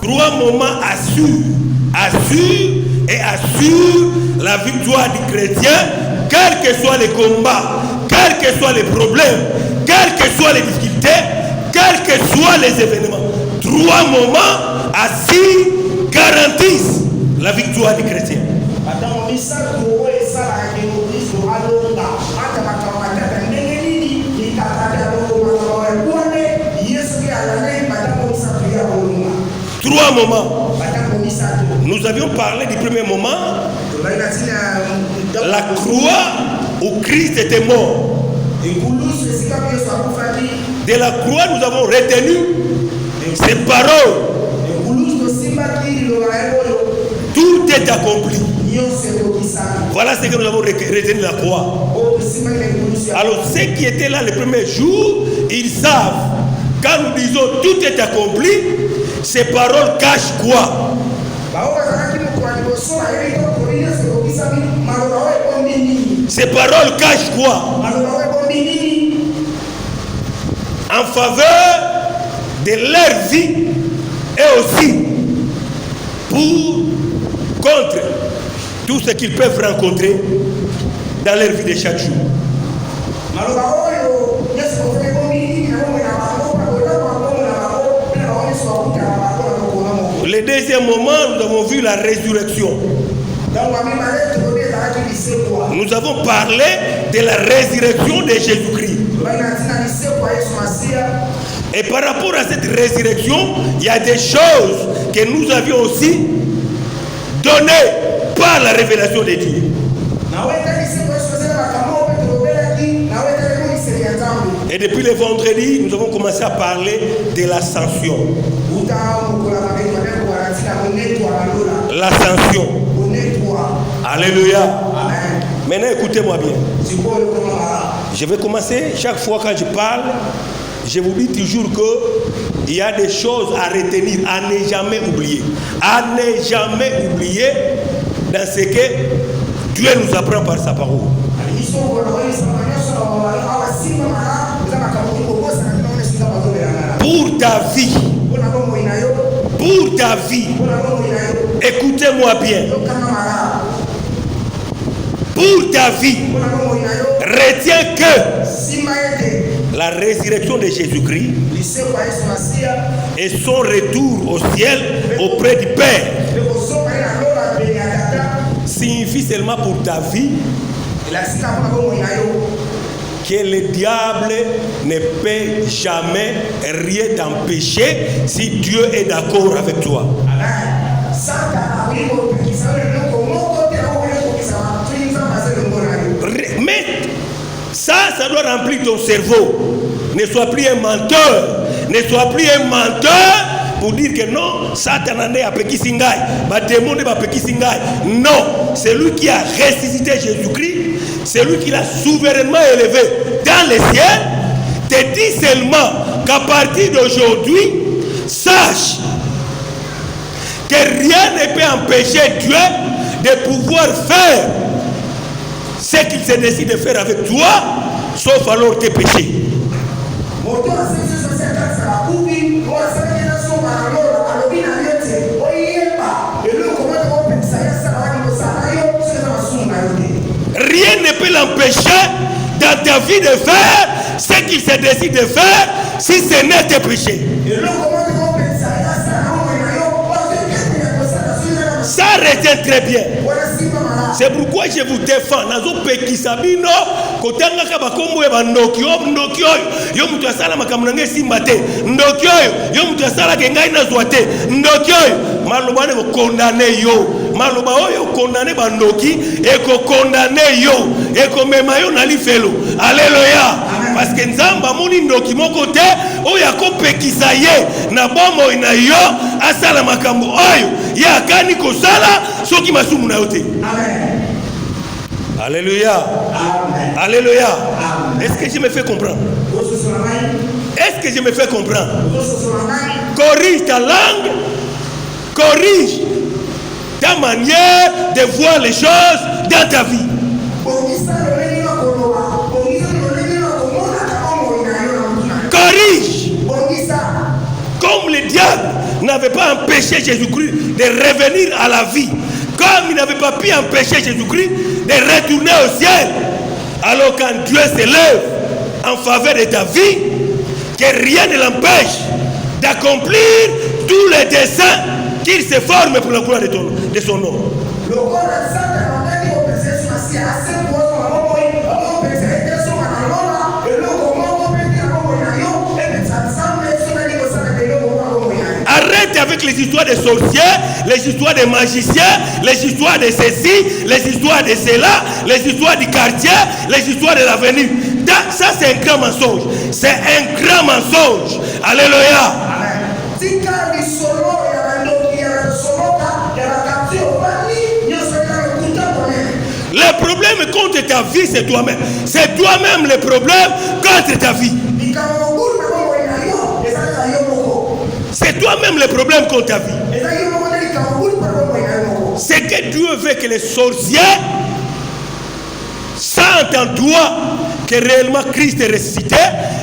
3 moments assure la victoire du chrétien, quels que soient les combats, quels que soient les problèmes, quelles que soient les difficultés, quels que soient les événements. 3 moments garantissent la victoire du chrétien. Trois moments. Nous avions parlé du premier moment, la croix où Christ était mort. De la croix, nous avons retenu ces paroles. Tout est accompli. Voilà ce que nous avons retenu de la croix. Alors, ceux qui étaient là le premier jour, ils savent, quand nous disons tout est accompli, ces paroles cachent quoi? Ces paroles cachent quoi? En faveur de leur vie et aussi contre tout ce qu'ils peuvent rencontrer dans leur vie de chaque jour. Le deuxième moment, nous avons vu la résurrection. Nous avons parlé de la résurrection de Jésus-Christ. Et par rapport à cette résurrection, il y a des choses que nous avions aussi données par la révélation de Dieu. Et depuis le vendredi, nous avons commencé à parler de l'ascension. L'ascension. Alléluia. Amen. Maintenant, écoutez-moi bien. Je vais commencer. Chaque fois quand je parle, je vous dis toujours qu'il y a des choses à retenir, à ne jamais oublier. À ne jamais oublier dans ce que Dieu nous apprend par sa parole. Pour ta vie. Pour ta vie. Écoutez-moi bien. Pour ta vie, retiens que la résurrection de Jésus-Christ et son retour au ciel auprès du Père signifie seulement pour ta vie que le diable ne peut jamais rien t'empêcher si Dieu est d'accord avec toi. Mais ça doit remplir ton cerveau. Ne sois plus un menteur. Ne sois plus un menteur pour dire que non, Satan n'est pas petit singai, démon n'est pas petit singai. Non, c'est lui qui a ressuscité Jésus-Christ, c'est lui qui l'a souverainement élevé dans les cieux. Te dis seulement qu'à partir d'aujourd'hui, sache que rien ne peut empêcher Dieu de pouvoir faire ce qu'il se décide de faire avec toi, sauf alors tes péchés. Rien ne peut l'empêcher dans ta vie de faire ce qu'il se décide de faire si ce n'est tes péchés. Ça retient très bien. C'est pourquoi je vous défends. Nazo pekisabino kotanga kaba kombo eba ndokyo yo mutu asala makamnange simbate ndokyo yo mutu asala kengai na zwate ndokyo maloba ne condamner yo maloba oyo condamner bandoki e ko condamner yo e ko mema yo na lifelo. Alléluia. Parce que nzamba moni ndoki moko te oyo akopekisa ye na bomo ina yo asala makambo oyo ya kani ko sala soki masumu na yo te. Amen. Alléluia. Amen. Alléluia. Amen. Est-ce que je me fais comprendre? Est-ce que je me fais comprendre? Corrige ta langue, corrige ta manière de voir les choses dans ta vie. Corrige. Comme le diable n'avait pas empêché Jésus-Christ de revenir à la vie, comme il n'avait pas pu empêcher Jésus-Christ de retourner au ciel. Alors quand Dieu se lève en faveur de ta vie, que rien ne l'empêche d'accomplir tous les desseins qu'il se forme pour la gloire de son nom. Arrête avec les histoires de sorciers, les histoires de magiciens, les histoires de ceci, les histoires de cela, les histoires du quartier, les histoires de l'avenir. Ça c'est un grand mensonge. C'est un grand mensonge. Alléluia. Le problème contre ta vie, c'est toi-même. C'est toi-même le problème contre ta vie. C'est toi-même le problème contre ta vie. C'est que Dieu veut que les sorciers sentent en toi que réellement Christ est ressuscité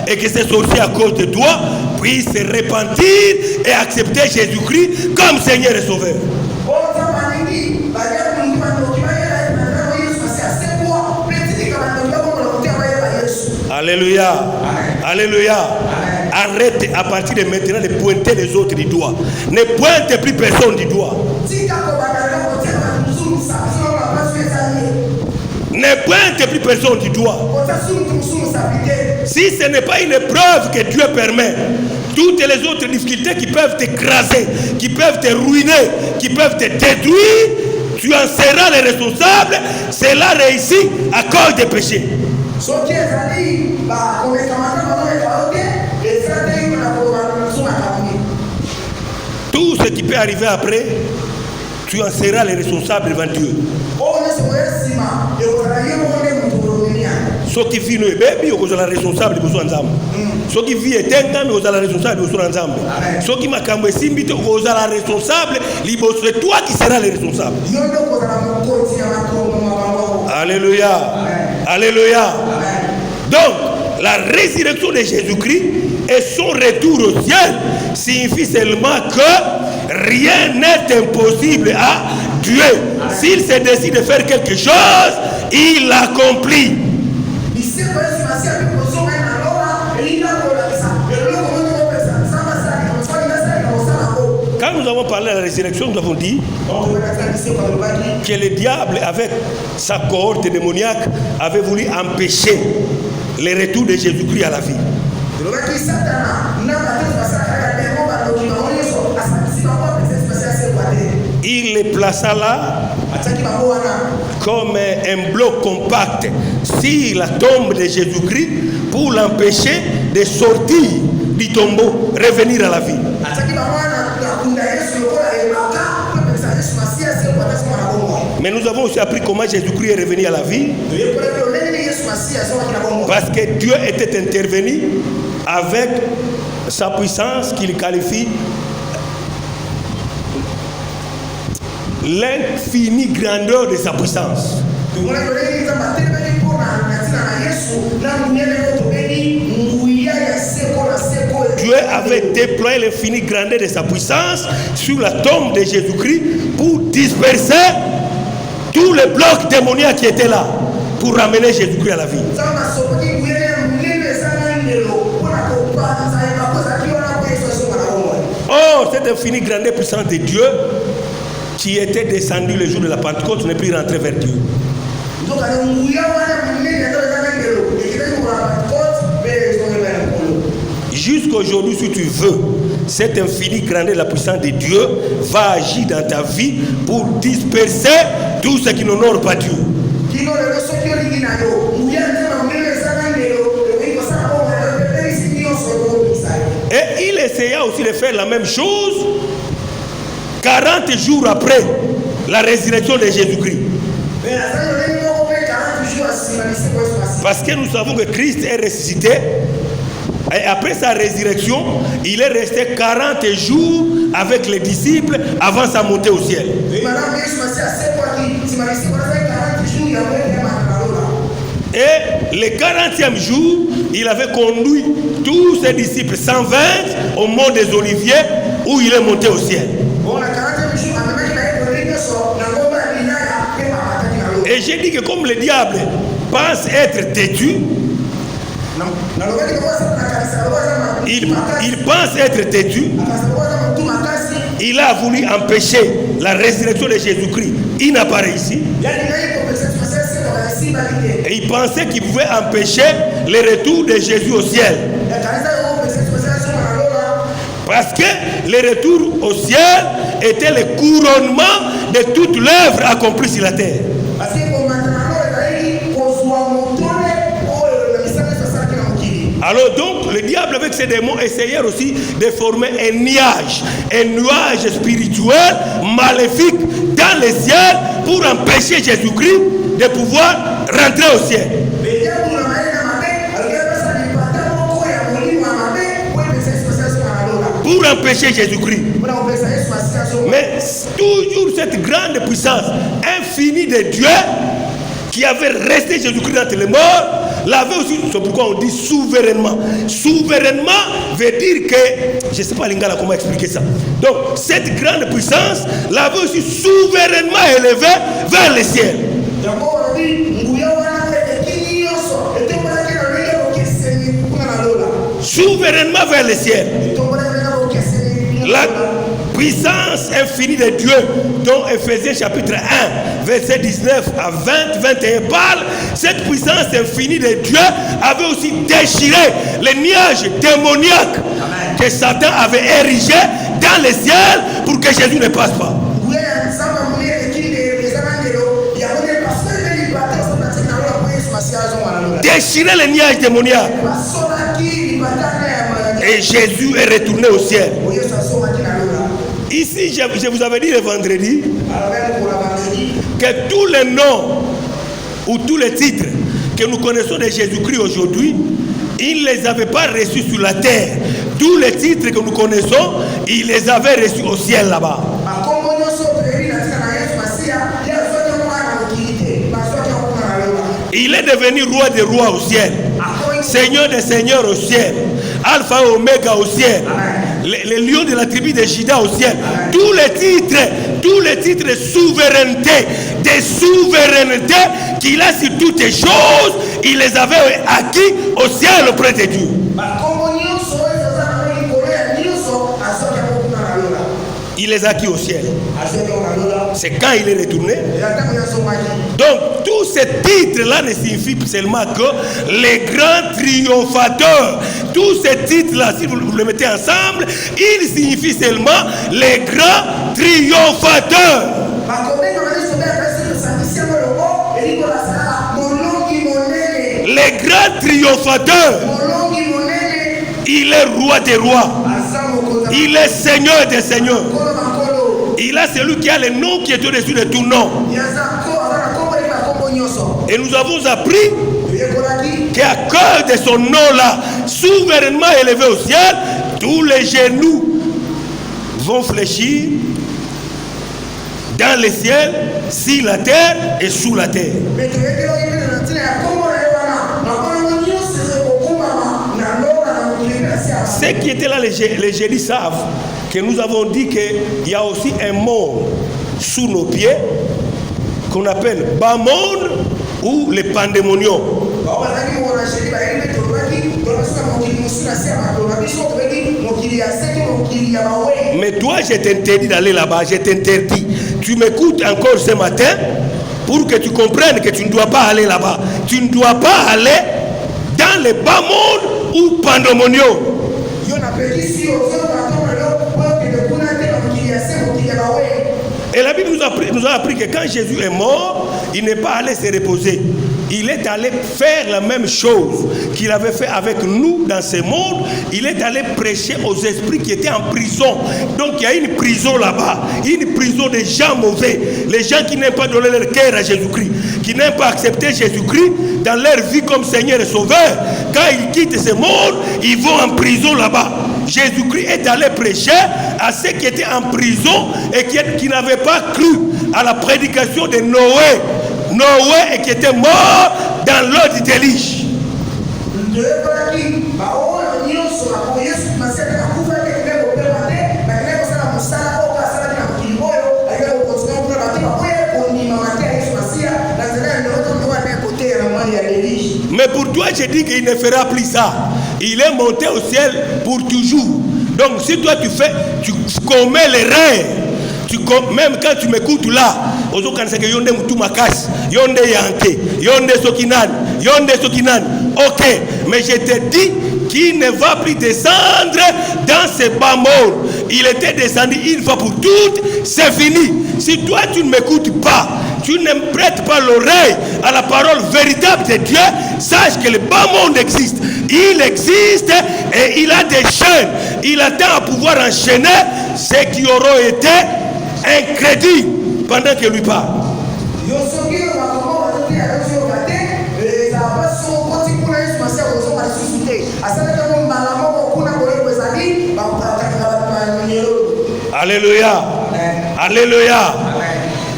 et que ces sorciers à cause de toi puissent se repentir et accepter Jésus-Christ comme Seigneur et Sauveur. Alléluia. Alléluia. Arrête à partir de maintenant de pointer les autres du doigt. Ne pointe plus personne du doigt. Ne pointe plus personne du doigt. Si ce n'est pas une preuve que Dieu permet, toutes les autres difficultés qui peuvent t'écraser, qui peuvent te ruiner, qui peuvent te détruire, tu en seras le responsable. Cela réussit à cause des péchés. Tout ce qui peut arriver après, tu en seras le responsable devant Dieu. Ce qui vit nous bébé, vous êtes la responsable de besoin d'âme. Ce qui vit est un vous êtes la responsable de besoin d'âme. Ce qui m'a camé simbito, vous êtes la responsable, c'est toi qui seras le responsable. Alléluia. Alléluia. Donc, la résurrection de Jésus-Christ et son retour au ciel signifie seulement que rien n'est impossible à Dieu. S'il se décide de faire quelque chose, il l'accomplit. Quand nous avons parlé de la résurrection, nous avons dit que le diable, avec sa cohorte démoniaque, avait voulu empêcher le retour de Jésus-Christ à la vie. Il les plaça là comme un bloc compact sur la tombe de Jésus-Christ pour l'empêcher de sortir du tombeau, revenir à la vie. Mais nous avons aussi appris comment Jésus-Christ est revenu à la vie. Parce que Dieu était intervenu avec sa puissance qu'il qualifie l'infinie grandeur de sa puissance. Dieu avait déployé l'infinie grandeur de sa puissance sur la tombe de Jésus-Christ pour disperser tous les blocs démoniaques qui étaient là pour ramener Jésus-Christ à la vie. Oh, cette infinie grandeur puissante de Dieu qui était descendu le jour de la Pentecôte n'est plus rentré vers Dieu. Jusqu'aujourd'hui, si tu veux, cette infinie grandeur de la puissance de Dieu va agir dans ta vie pour disperser tout ce qui n'honore pas Dieu. Et il essaya aussi de faire la même chose 40 jours après la résurrection de Jésus-Christ. Parce que nous savons que Christ est ressuscité. Et après sa résurrection, il est resté 40 jours avec les disciples avant sa montée au ciel. Et le 40e jour, il avait conduit tous ses disciples 120 au mont des Oliviers où où il est monté au ciel. Et j'ai dit que comme le diable pense être têtu, il pense être têtu, il a voulu empêcher la résurrection de Jésus-Christ. Il n'a pas réussi. Et il pensait qu'il pouvait empêcher le retour de Jésus au ciel. Parce que le retour au ciel était le couronnement de toute l'œuvre accomplie sur la terre. Alors donc, le diable avec ses démons essayait aussi de former un nuage spirituel maléfique dans le ciel pour empêcher Jésus-Christ de pouvoir rentrer au ciel. Pour empêcher Jésus-Christ. Mais toujours cette grande puissance infinie de Dieu qui avait resté Jésus-Christ entre les morts, l'avait aussi, c'est pourquoi on dit souverainement. Souverainement veut dire que, je ne sais pas Lingala comment expliquer ça. Donc, cette grande puissance l'avait aussi souverainement élevé vers le ciel. Souverainement vers le ciel. La puissance infinie de Dieu, dont Ephésiens chapitre 1, verset 19 à 20, 21 parle, cette puissance infinie de Dieu avait aussi déchiré les nuages démoniaques que Satan avait érigés dans le ciel pour que Jésus ne passe pas. Déchirer les nuages démoniaques. Et Jésus est retourné au ciel. Ici, je vous avais dit le vendredi que tous les noms ou tous les titres que nous connaissons de Jésus-Christ aujourd'hui, il ne les avait pas reçus sur la terre. Tous les titres que nous connaissons, il les avait reçus au ciel là-bas. Il est devenu roi des rois au ciel, Seigneur des seigneurs au ciel, Alpha et Oméga au ciel, les lions de la tribu de Juda au ciel. Tous les titres de souveraineté, qu'il a sur toutes les choses, il les avait acquis au ciel auprès de Dieu. Il les a acquis au ciel. C'est quand il est retourné. Donc, tous ces titres-là ne signifient seulement que les grands triomphateurs. Tous ces titres-là, si vous les mettez ensemble, ils signifient seulement les grands triomphateurs. Les grands triomphateurs. Il est roi des rois. Il est Seigneur des seigneurs. Il a celui qui a le nom qui est au-dessus de tout nom. Et nous avons appris qu'à cause de son nom-là, souverainement élevé au ciel, tous les genoux vont fléchir dans le ciel, sur la terre et sous la terre. Ceux qui étaient là, les génies savent que nous avons dit qu'il y a aussi un monde sous nos pieds qu'on appelle bas monde ou le pandémonium. Mais toi, je t'interdis d'aller là-bas, je t'interdis. Tu m'écoutes encore ce matin pour que tu comprennes que tu ne dois pas aller là-bas. Tu ne dois pas aller dans le bas monde ou pandémonium. Et la Bible nous a appris que quand Jésus est mort, il n'est pas allé se reposer. Il est allé faire la même chose qu'il avait fait avec nous dans ce monde. Il est allé prêcher aux esprits qui étaient en prison. Donc il y a une prison là-bas, une prison des gens mauvais, les gens qui n'aiment pas donner leur cœur à Jésus-Christ, qui n'aiment pas accepter Jésus-Christ dans leur vie comme Seigneur et Sauveur. Quand ils quittent ce monde, ils vont en prison là-bas. Jésus-Christ est allé prêcher à ceux qui étaient en prison et qui n'avaient pas cru à la prédication de Noé et qui était mort dans l'eau du déluge. pour toi, je dis qu'il ne fera plus ça. Il est monté au ciel pour toujours. Donc, si toi tu commets l'erreur, même quand tu m'écoutes là, ok, mais je te dis qu'il ne va plus descendre dans ce bas monde. Il était descendu une fois pour toutes, c'est fini. Si toi tu ne m'écoutes pas, tu ne prêtes pas l'oreille à la parole véritable de Dieu, sache que le bas monde existe. Il existe et il a des chaînes. Il attend à pouvoir enchaîner ceux qui auront été incrédules pendant qu'il lui parle. Alléluia. Alléluia.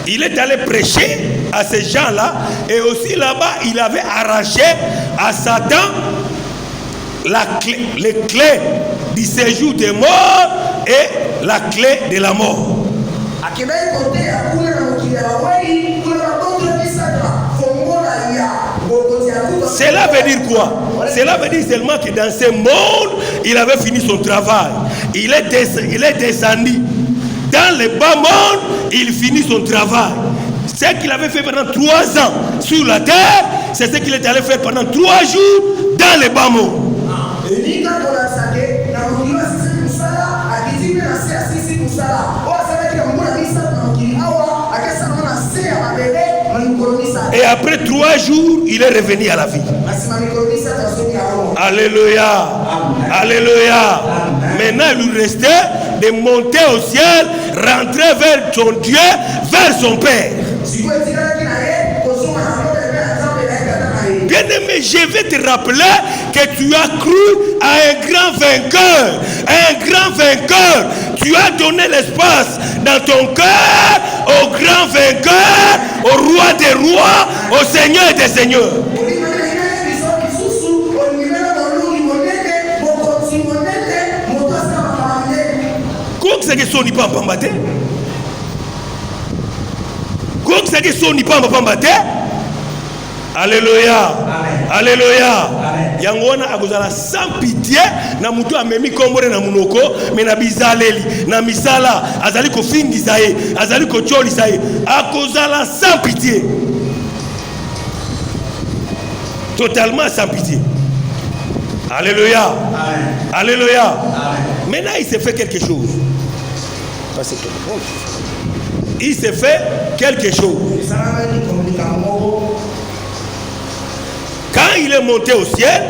Il est allé prêcher à ces gens-là et aussi là-bas, il avait arraché à Satan les clés du séjour des morts et la clé de la mort. Cela veut dire quoi? Cela veut dire seulement que dans ce monde, il avait fini son travail. Il est descendu. Dans le bas monde, il finit son travail. Ce qu'il avait fait pendant 3 ans sur la terre, c'est ce qu'il est allé faire pendant 3 jours dans le bas monde. Et après 3 jours, il est revenu à la vie. Alléluia. Alléluia. Maintenant, il lui restait de monter au ciel, rentrer vers son Dieu, vers son Père. Bien-aimé, je vais te rappeler que tu as cru à un grand vainqueur. Un grand vainqueur. Tu as donné l'espace dans ton cœur au grand vainqueur, au roi des rois, au Seigneur des seigneurs. C'est que son pas pambate. C'est que son pas pambate. Alléluia. Alléluia. Yangona akozala sans pitié na mutu amemi kombore na munoko mais na bizaleli na misala azali ko fingisa ye azali ko cholisa ye akozala sans pitié. Totalement sans pitié. Alléluia. Amen. Alléluia. Amen. Maintenant il s'est fait quelque chose. Il s'est fait quelque chose. Quand il est monté au ciel,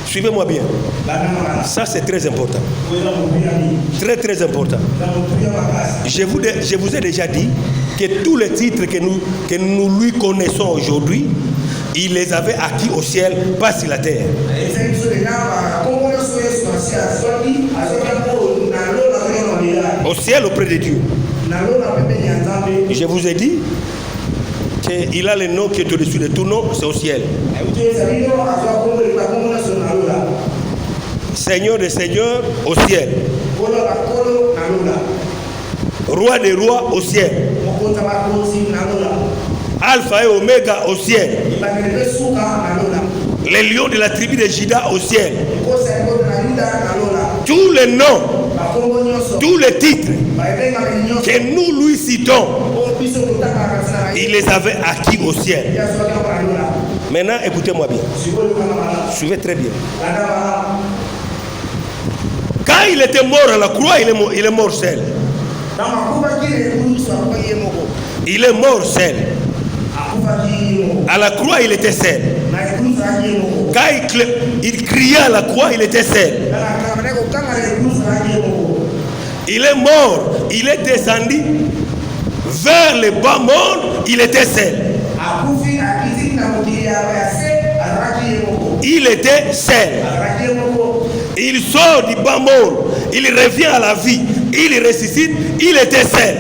suivez-moi bien. Ça c'est très important. Très très important. Je vous ai déjà dit que tous les titres que nous lui connaissons aujourd'hui, il les avait acquis au ciel, pas sur la terre. Au ciel auprès de Dieu. Je vous ai dit qu'il a le nom qui est au-dessus de tout nom, c'est au ciel. Seigneur des seigneurs au ciel. Roi des rois au ciel. Alpha et Oméga au ciel. Les lions de la tribu de Juda au ciel. Tous les noms, tous les titres que nous lui citons, il les avait acquis au ciel. Maintenant, écoutez-moi bien. Suivez très bien. Quand il était mort à la croix, il est mort seul. Il est mort seul. À la croix, il était seul. Quand il criait à la croix, il était seul. Il est mort, il est descendu vers le bas monde, il était seul. Il était seul. Il sort du bas monde, il revient à la vie, il ressuscite, il était seul.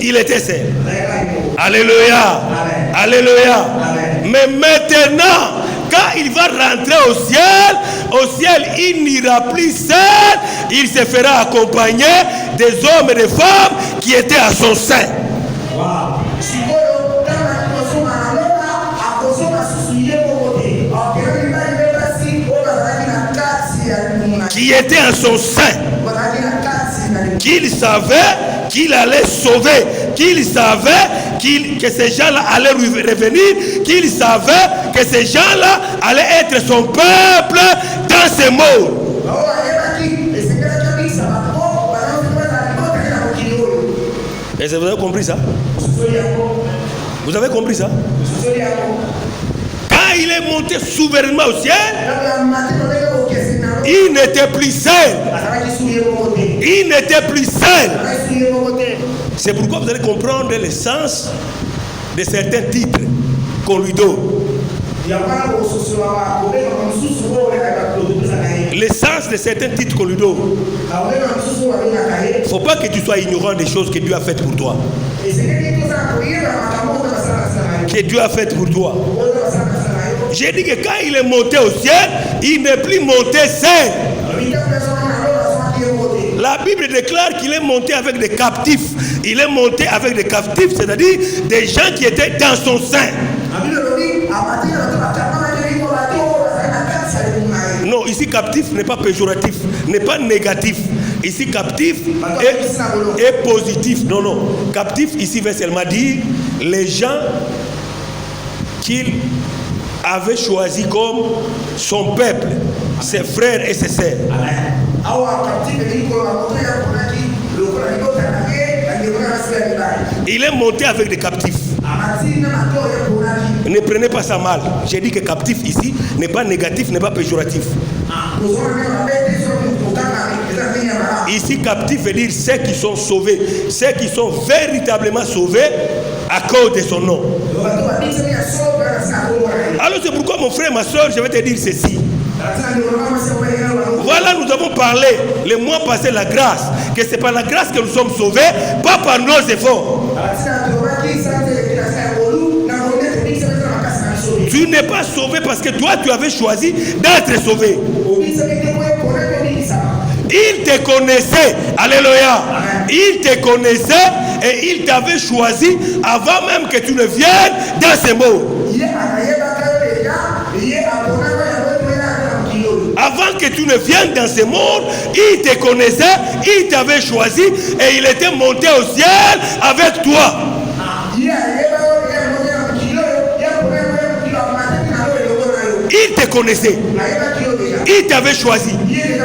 Il était seul. Alléluia. Amen. Alléluia. Amen. Mais maintenant, quand il va rentrer au ciel, il n'ira plus seul, il se fera accompagner des hommes et des femmes qui étaient à son sein. Wow. qui était en son sein, qu'il savait qu'il allait sauver, qu'il savait que ces gens-là allaient revenir, qu'il savait que ces gens-là allaient être son peuple dans ce monde. Et vous avez compris ça? Vous avez compris ça? Quand il est monté souverainement au ciel, il n'était plus seul. Il n'était plus seul. C'est pourquoi vous allez comprendre le sens de certains titres qu'on lui donne. Le sens de certains titres qu'on lui donne. Il ne faut pas que tu sois ignorant des choses que Dieu a faites pour toi. Que Dieu a faites pour toi. J'ai dit que quand il est monté au ciel, il n'est plus monté seul. La Bible déclare qu'il est monté avec des captifs. Il est monté avec des captifs, c'est-à-dire des gens qui étaient dans son sein. Non, ici captif n'est pas péjoratif, n'est pas négatif. Ici captif est positif. Non, non. Captif ici veut seulement dire les gens qu'il avait choisi comme son peuple, ses frères et ses sœurs. Il est monté avec des captifs. Ne prenez pas ça mal. J'ai dit que captif ici n'est pas négatif, n'est pas péjoratif. Ici, captif veut dire ceux qui sont sauvés, ceux qui sont véritablement sauvés à cause de son nom. Alors c'est pourquoi mon frère, ma soeur, je vais te dire ceci. Voilà, nous avons parlé le mois passé la grâce, que c'est par la grâce que nous sommes sauvés, pas par nos efforts. Tu n'es pas sauvé parce que toi tu avais choisi d'être sauvé. Il te connaissait, alléluia. Il te connaissait et il t'avait choisi avant même que tu ne viennes dans ce monde. Avant que tu ne viennes dans ce monde, il te connaissait, il t'avait choisi et il était monté au ciel avec toi. Il te connaissait, il t'avait choisi.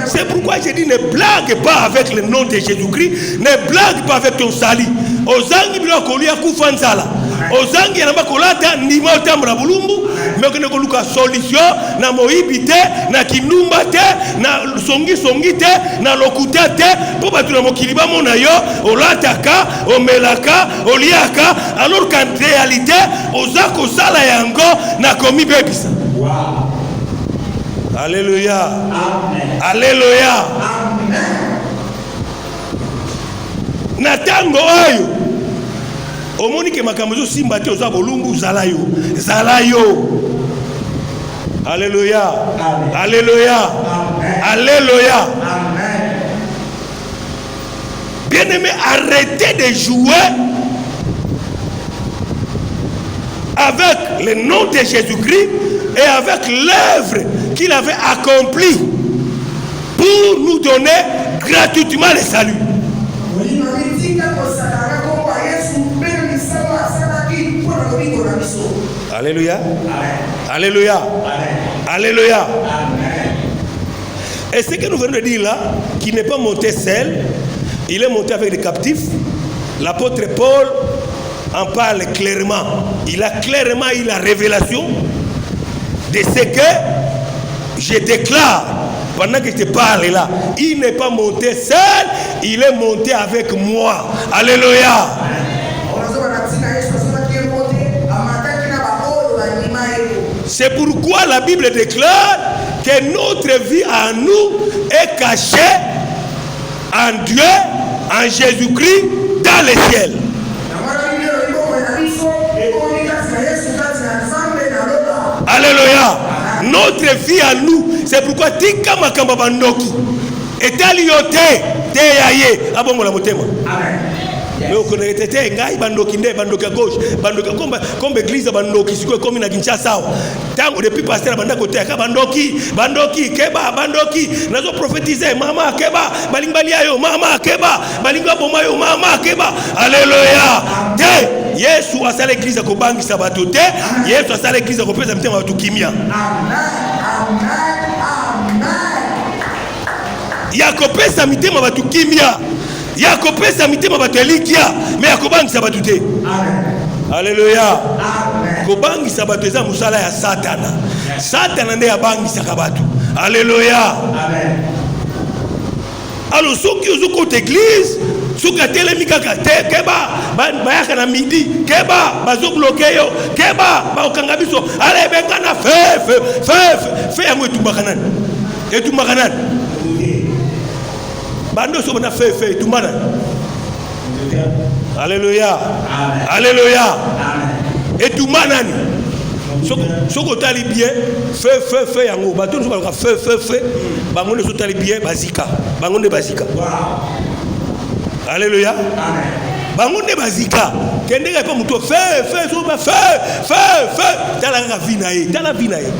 C'est pourquoi j'ai dit ne blague pas avec le nom de Jésus-Christ, ne blague pas avec ton salut. Ozangi bila kolia kufanzala. Ozangi anamba kolata nima otambra bulumbu, mais que ne koluka solution na moibite, na kinumba te, na songi te, na lokuta te, pour battre na mokiliba mona yo, olataka, omelaka, oliaka, alors qu'en réalité, ozako sala yango na komi bebisa. Wow. Alléluia. Amen. Alléluia. Amen. Natango oyo. Omoni ke makambo zo simba te oza bolumbu zalayo. Zalayo. Alléluia. Amen. Alléluia. Amen. Alléluia. Amen. Bien-aimé, arrêtez de jouer avec le nom de Jésus-Christ et avec l'œuvre qu'il avait accomplie pour nous donner gratuitement le salut. Alléluia. Amen. Alléluia. Amen. Alléluia. Amen. Et ce que nous venons de dire là, qui n'est pas monté seul, il est monté avec des captifs. L'apôtre Paul en parle clairement. Il a clairement eu la révélation de ce que je déclare pendant que je te parle là. Il n'est pas monté seul, il est monté avec moi. Alléluia. C'est pourquoi la Bible déclare que notre vie en nous est cachée en Dieu, en Jésus-Christ, dans le ciel. Alléluia. Notre vie à nous, c'est pourquoi tika makamba bandoki etali yote te yaye abongo la motema. Amen. Mais on connaît tete ngai bandoki nde bandoki à gauche bandoki comme église bandoki siko comme na Kinshasa tango depuis pasteur banda côté ka bandoki keba bandoki nazo prophétiser mama keba balingbali ayo mama keba balingwa boma yo mama keba alléluia te Yesu asala église ko bangisa bato te Yesu asala église ko pesa mtema bato kimia amen yakopesa mitema bato kimia yakopesa mitema bato elikia me yakobangisa bato te alléluia kobangisa bato eza musala ya satana satana nde abangisaka bato alléluia alors soki ozuko église soki atelemi kaka te keba bayaka na midi keba bazobloke yo keba baokanga biso ala ebengana fe yango etumbaka nani bando so bana fe etumbana alléluia alléluia etumbana nani soko tali bien fe yango bato so balaka fe bango ne so tali bien bazika bango ne bazika alléluia bango ne bazika kende ka pa muto fe so ba fe tala ka vina ye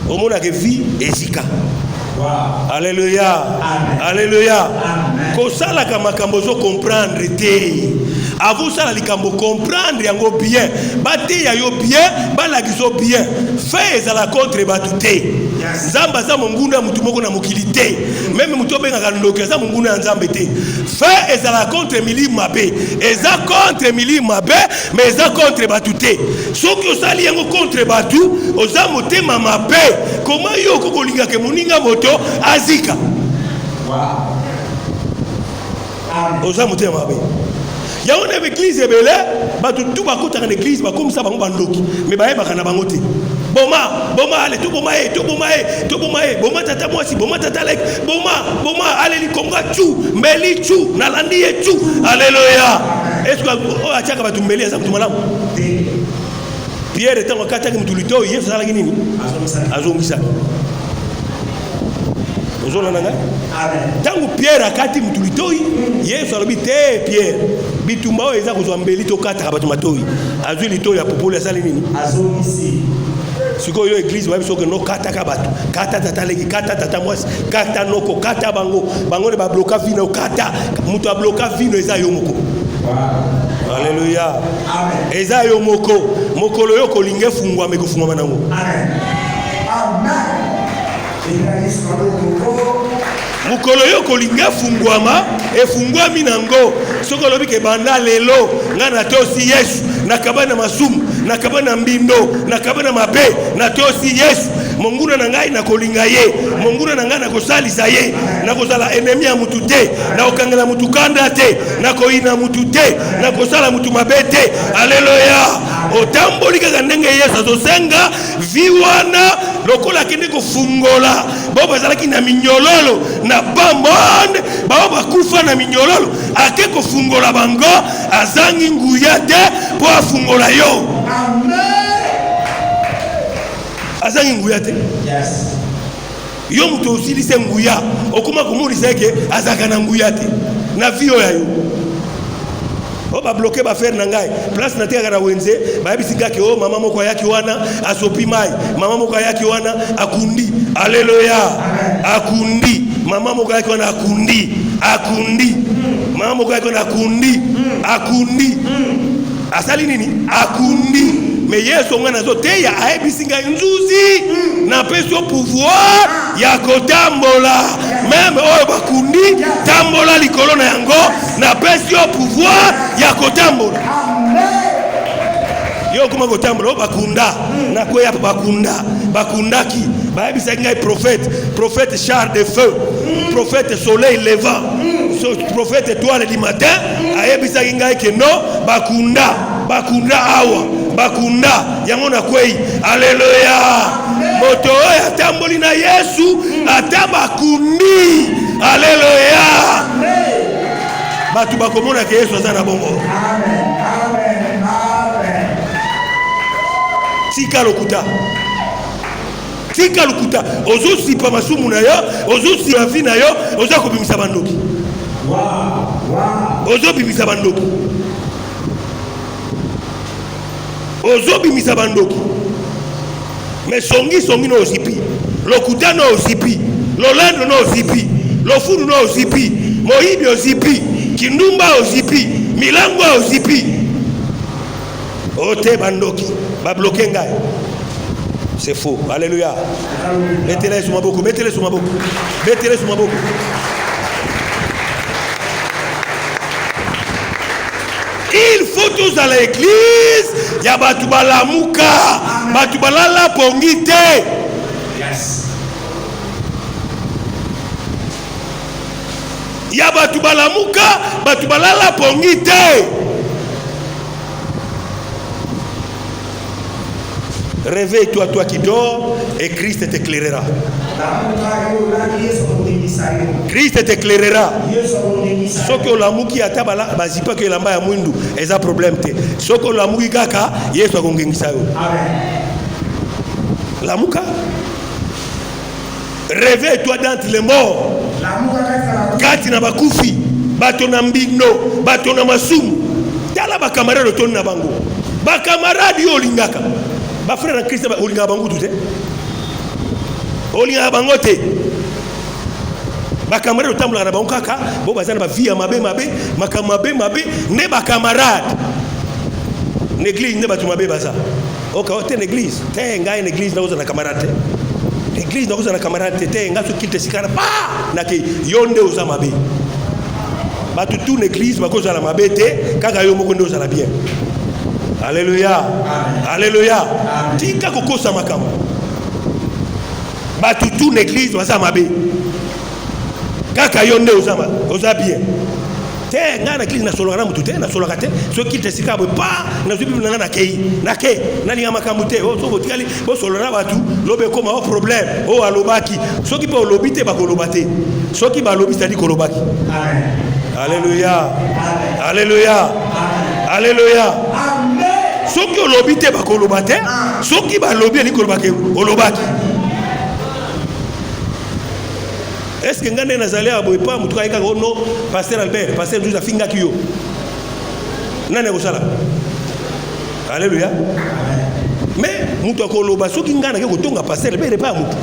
omona ke vie ezika alléluia alléluia ko sala ka makambo zo comprendre te avo sala likambo comprendre yango bien bate ya yo bien balagiso bien fait ezala contre batute nzamba za monguna mutu moko na mokili te même mutu benga ndoki za monguna nzambe te fait ezala contre milima be eza contre milima be mais eza contre batute soki osali yango contre batu oza motema mabe comment yo kokolinga ke moninga moto azika oza motema mabe ya on est église belé batu tout ba kota na église ba comme ça bango bandoki mais ba yeba kana bango te boma ale to boma boma tata mwasi boma tata lek boma ale li konga chu mbeli chu na landi ye chu alléluia est-ce que achaka batu mbeli za mtu malamu Pierre tango kataki mtu lito Yesu sala nini azongisa ozona nanga tango Pierre akati mtu litoi Yesu alobi te Pierre bitumba eza kozwa mbeli to kata bato matoi azwi litoi ya popole sala nini azongisi siko yo église wa biso ke no kata ka bato kata tata leki kata tata mwasi kata noko kata bango ne ba bloka vino kata mutu a bloka vino eza yo moko alléluia amen eza yo mokolo yo kolinge fungwa me kufungwa nango amen mukolo yo kolinga fungwama efungwami nango soko lobi ke banda lelo ngana tosi Yesu nakabana masumu nakabana mbindo nakabana mabe na tosi Yesu monguna na ngai na kolinga ye monguna na ngai na kosalisa ye na kozala enemi ya mutu te na okangela mutu kanda te na koina mutu te na kosala mutu mabete alléluia otamboli kaka ndenge Yesu azosenga viwana lokola kende kofungola bo bazalaki na minyololo na bambonde bao bakufa na minyololo ake kofungola bango azangi nguya te po afungola yo amen azangi nguya te yes yo muto osilise nguya okuma komulisa ke azaka na nguya te na vio ya yo o ba bloquer ba faire na ngai place na teka na wenze ba bisinga ke o mama moko yaki wana asopi mai mama moko yaki wana akundi alléluia akundi mama moko yaki wana akundi mama moko yaki wana akundi asali nini akundi mais Yesu ngana zote ya aebisinga nzuzi na peso pouvoir ya kotambola même oyo bakundi tambola likolo na yango na peso pouvoir ya kotambola yo kuma kotambola bakunda na koya bakundaki baebisaki ngai prophète char de feu prophète soleil levant prophète étoile du matin aebisaki ngai ke no bakunda awa bakunda yango na kwei alléluia moto oyo atamboli na Yesu atabakundi alléluia batu bakomona ke Yesu aza na bongo amen tika lokuta ozosipa masumu na yo ozosipa vi na yo oza kobimisa bandoki ozobimisa bandoki. Ozobimisa bandoki. Mais songi no ozipi. Lokuta no ozipi. Lolando no ozipi. Lofunu no ozipi. Moibi ozipi. Kindumba ozipi. Milango ozipi. Ote bandoki. Ba bloquer ngai. C'est faux. Alléluia. Mettez-les sur ma bouche. Mettez-les sur ma bouche. Mettez-les sur ma bouche. Il faut tous à l'église. Il y a Batubala Mouka. Batubala la pongite. Yes. Il y a Batubala Mouka. Batubala la pongite. Réveille-toi, toi qui dors, et Christ t'éclairera. Christ t'éclairera. Ce que l'amour a tabala, basi pas que l'amba ya mwindu, eza problème te. Ce que l'amour kaka, Yesu akongengisa yo. L'amour. Réveille-toi dans les morts. Kati na bakufi, bato na mbino, bato na masumu. Tala ba camarade ton na bango. Ba camarade yo lingaka. Ba frère en Christ olinga bango tout te. Olinga bango te. Ba camarade otambola na bango kaka, bo bazana ba vie mabe makamabe ne ba camarade. L'église ne ba tu mabe baza. OK, te l'église, te nga une église na uzana camarade. L'église na uzana camarade te nga so kilte sikana pa na ke yonde uza mabe. Ba tout l'église ba ko za la mabe te kaka yo moko ndo za la bien. Alléluia. Amen. Alléluia. Tika kokosa makamo. Ba toute l'église waza mabe. Kaka yonde oza bien. Te ngana église na solo na mutu te na solo kate so kite sika bo pa na zubi na kei na ke na linga makambo te o so botikali bo solo na batu lobe koma o problème o alobaki so ki po lobite ba kolobate so ki ba lobite di kolobaki. Amen. Alléluia. Amen. Alléluia. Amen. Alléluia. Amen. So ki olobite ba kolobate so ki ba lobi li kolobaki olobaki. Est-ce que ngane nazali aboye pa mutu ka ikaka no pasteur Albert pasteur Jules afinga kiyo nane kosala. Alléluia. Mais mutu akoloba soki ngana ke kotonga pasteur Albert pa mutu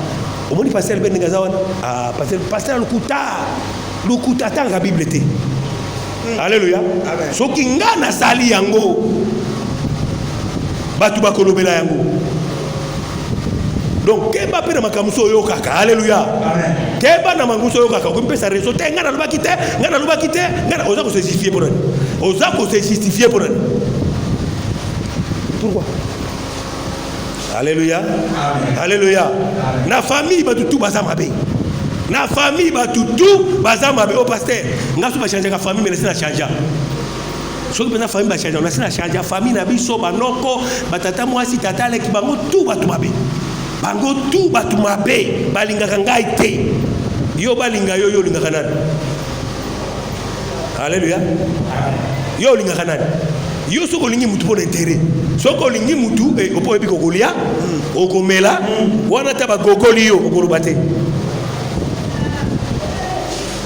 omoni pasteur Albert ngaza wana pasteur lukuta tanga Bible te. Alléluia. Soki ngana sali yango batu bakolobela yango. Donc keba pena makamuso yo kaka. Alléluia. Amen. Keba na manguso yo kaka ko mpesa reso te ngana luba kite ngana oza ko se justifier pour elle. Oza ko se justifier pour elle. Pourquoi? Alléluia. Amen. Alléluia. Amen. Na famille ba tout baza mabe. Na famille ba tout baza mabe au pasteur. Ngaso ba changer ka famille mais laisse na changer. Soki pena famille ba changer, on laisse na changer famille na biso ba noko batata mwasi tata leki bango tout ba tout mabe. Bango tout batu mabe balinga ngai te yo balinga yo linga kanani. Alléluia. Yo linga kanani yo soko lingi mutu pour intérêt soko lingi mutu opo ebi kokolia okomela wana taba gogoli yo okorubate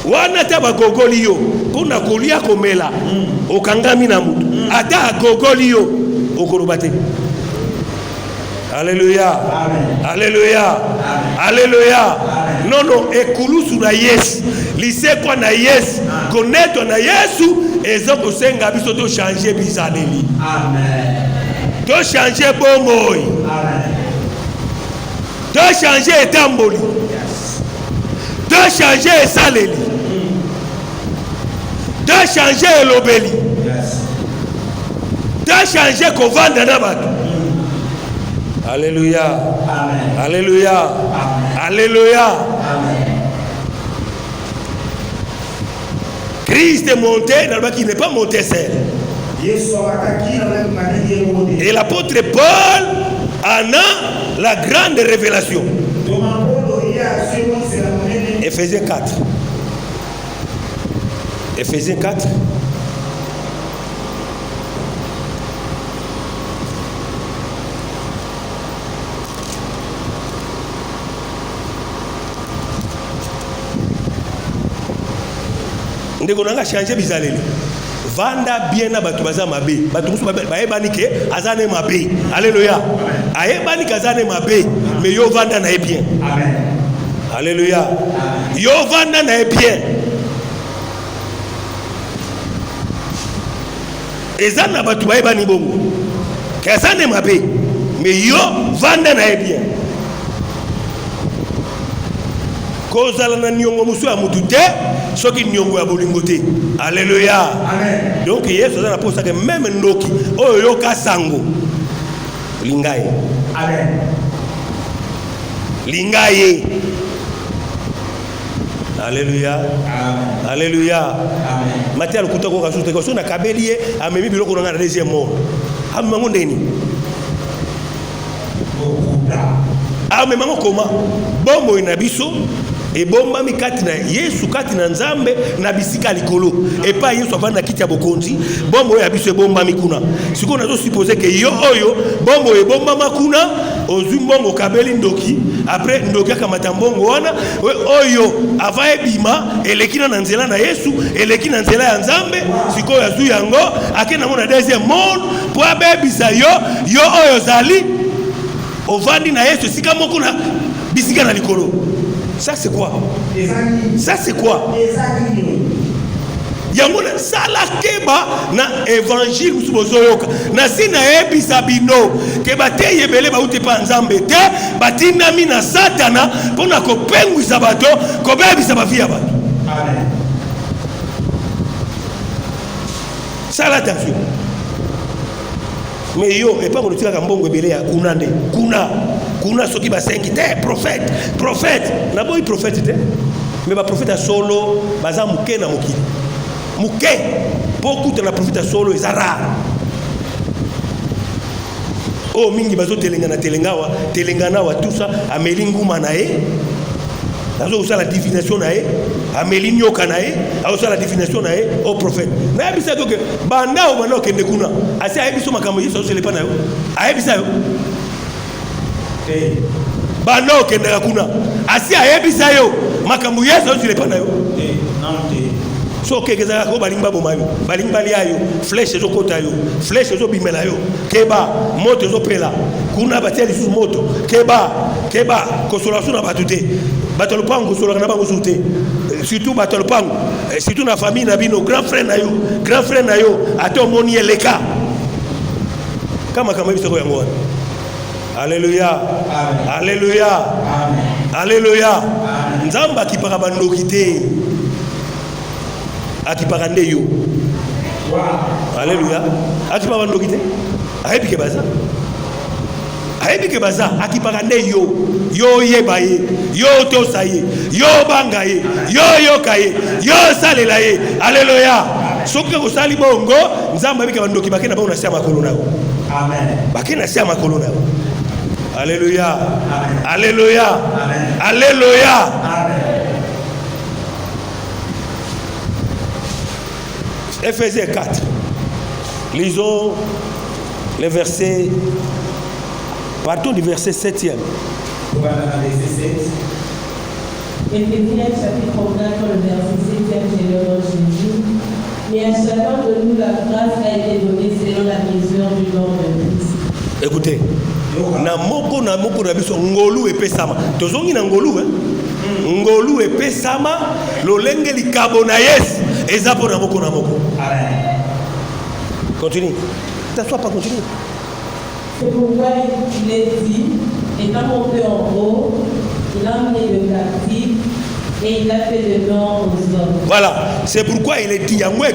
wana taba gogoli yo kuna kolia komela okangami na mutu ata gogoli yo okorubate. Alléluia. Amen. Alléluia. Amen. Alléluia. Amen. Non, ekulusu na Yesu. Lise kwa na Yesu. Connaître na Yesu. Ezoko senga biso to changer bizaleli. Amen. To changer bomoi. Amen. To changer etamboli. Yes. To changer esaleli. To changer elobeli. Yes. To changer kovanda na bato. Alléluia. Amen. Alléluia. Amen. Alléluia. Amen. Christ est monté, qui n'est pas monté seul. Et l'apôtre Paul en a la grande révélation. Éphésiens 4. Éphésiens 4. Ndeko nanga changer bizaleli. vanda bien na batu baza mabe batu musu bayebani ke azane mabe. Alléluia. Ayebani kazane mabe mais yo vanda na bien. Amen. Alléluia. Yo vanda na bien. Ezana batu bayebani bongo kazane mabe mais yo vanda na bien. Kozala na nyongo musu ya mutu te soki nyongo ya bolingo te. Alléluia. Amen. Donc Yesu azana posa que même ndoki oyo yoka sango lingaye. Amen. Lingaye. Alléluia. Amen. Alléluia. Amen. Matia lukuta ko kasute ko sona kabelie amemi biloko na deuxième mot. Amango ndeni. Amango koma bombo ina biso e bomba mikati na Yesu kati na Nzambe na bisika likolo e pa Yesu avanda kiti ya bokonzi bombo ya biso e bomba mikuna siko nazo supposer que yo oyo bombo e bomba makuna ozumbongo kabeli ndoki après ndoki akamata mbongo wana oyo ava ebima elekina na nzela na Yesu elekina na nzela ya Nzambe siko ya zu yango akena mona deuxième monde po abebisa yo oyo zali ovandi na Yesu sika moko na bisika na likolo. Ça c'est quoi? Ça c'est quoi? Yangona sala keba na évangile musubozoyoka na sina ebisa bino keba te yebele ba uti pa Nzambe te batina mina satana pona ko pengwisa bato ko bebisa ba via bato. Amen. Sala attention. Mais yo et pas kotika kambongo ebele ya kunande kuna soki ba 5 te prophète na boy prophète te mais ba prophète solo baza muke na mokili muke beaucoup de la prophète solo ezara oh mingi bazo telengana wa tout ça amelinguma nae azo usala divination nae amelinyoka nae usala divination nae au prophète na yebisa que banda kende kuna asi ayebiso makambo Yesu osele pa na yo ayebisa yo banda kende kuna asi ayebisa yo makambo Yesu osele pa na yo so kegeza ko balimba bomayo balimba liayo flèche zo kota yo flèche zo bimela yo keba moto zo pela kuna bateli sous moto keba consolation na batute batolupango solo na bango sute surtout batolupango surtout na famille na bino grand frère na yo ato moni eleka kama biso ko yango. Alléluia. Amen. Alléluia. Amen. Alléluia. Nzamba kipaka bandoki te akipaka nde yo. Alléluia. Akipaka bandoki te ayebike baza akipaka nde yo yeba ye yo tosa ye yo banga ye yo yoka ye yo salela ye. Alléluia. Soki osali bongo Nzamba abika bandoki bakena ba unasiya makolo nao. Amen. Bakena siya makolo nao. Alléluia. Amen. Alléluia. Amen. Alléluia. Amen. Éphésiens 4. Lisons les versets. Partons du verset 7e. Éphésiens chapitre 4, le verset 7e, Seigneur Jésus. Mais à chacun de nous, la grâce a été donnée selon la mesure du nom de Christ. Écoutez, na moko na biso ngolu epesama. Tozongi na ngolu ngolu epesama lolenge likabo na Yesu ezapo na moko. Amen. Continue. T'assois pas, continue. C'est pourquoi il est dit, étant monté en haut, il a emmené le captif et il a fait le nom aux hommes. Voilà, c'est pourquoi il est dit, yango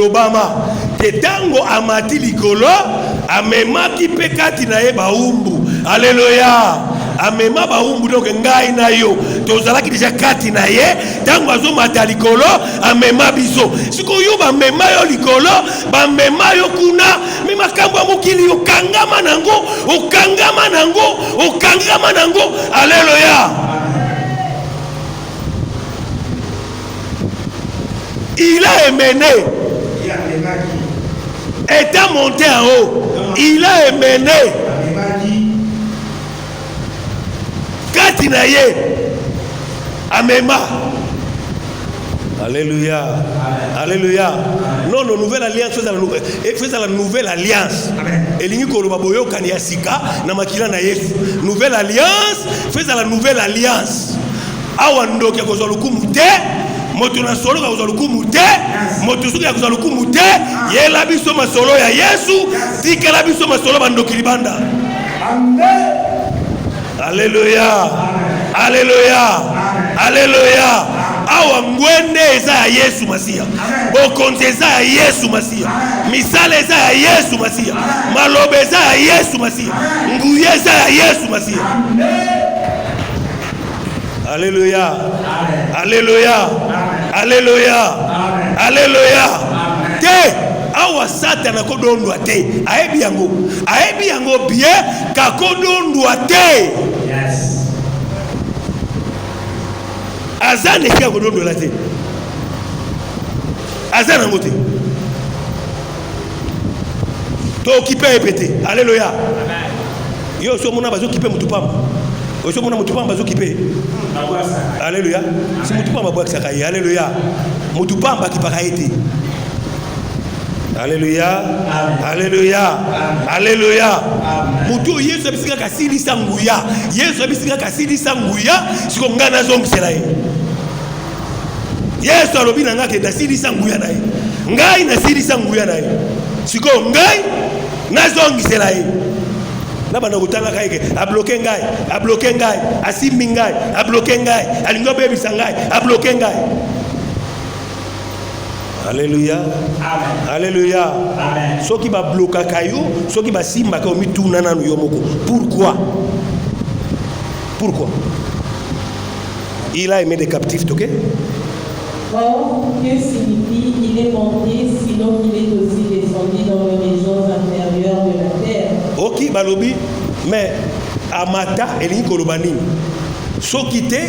Obama, tetango amati likolo, amema ki pekati na ye baumbu. Alléluia. Amema baumbu donc ngai na yo. Tozalaki déjà kati na ye, tango azomata likolo, amema biso. Siko yo ba mema yo likolo, ba mema yo kuna, mi makambo ya mokili okangama nango. Alléluia. Il a émené. Étant monté en haut, il a émené. Katinaye amema. Alléluia. Alléluia. Non, non, nouvelle alliance, fais la nouvelle alliance. Et l'ini koloba boyo kanya sika na makila na Yesu. Nouvelle alliance, fais la nouvelle alliance. Awa ndoki ya kozwa lukumu te, moto na solo ka kozwa lukumu te, moto suki ya kozwa lukumu te, yela biso masolo ya Yesu, tikela biso masolo bandoki libanda. Amen. Alléluia. Alléluia. Alléluia. Awa ngwende eza ya Yesu Masia. Bokonzi eza ya Yesu Masia. Misale eza ya Yesu Masia. Malobe eza ya Yesu Masia. Nguye eza ya Yesu Masia. Alléluia. Alléluia. Alléluia. Alléluia. Te awa Satan kodondwa te. Aebi yango bien ka kodondwa te. Yes. Azan est au de la terre. Azan en côté. Toi qui peut répéter. Alléluia. Yo so mona bazo qui peut mutupamba. Yo so mona mutupamba bazo qui peut. Alléluia. Si mutupamba boa ça kai. Alléluia. Mutupamba qui pas été. Alléluia. Alléluia. Alléluia. Mutu Yesu abisika kasili sanguya. Yesu abisika kasili sanguya. Siko ngana zongi selaye. Yesu alobi na ngake dasili sanguya naye. Ngai na sili sanguya naye. Siko ngai na zongi selaye. Na bana kutanga kaike a bloquer ngai, asimi ngai, a bloquer ngai, alingo bebi sangai, a bloquer ngai. Alléluia. Amen. Alléluia. Amen. Ceux qui va bloquer caillou, ceux qui va simba comme tout nana nous yomoko. Pourquoi? Pourquoi? Il a aimé des captifs, ok? Or, que signifie il est monté, sinon qu'il est aussi descendu dans les régions inférieures de la terre? Ok, balobi, mais amata elingi kolobani. Sokite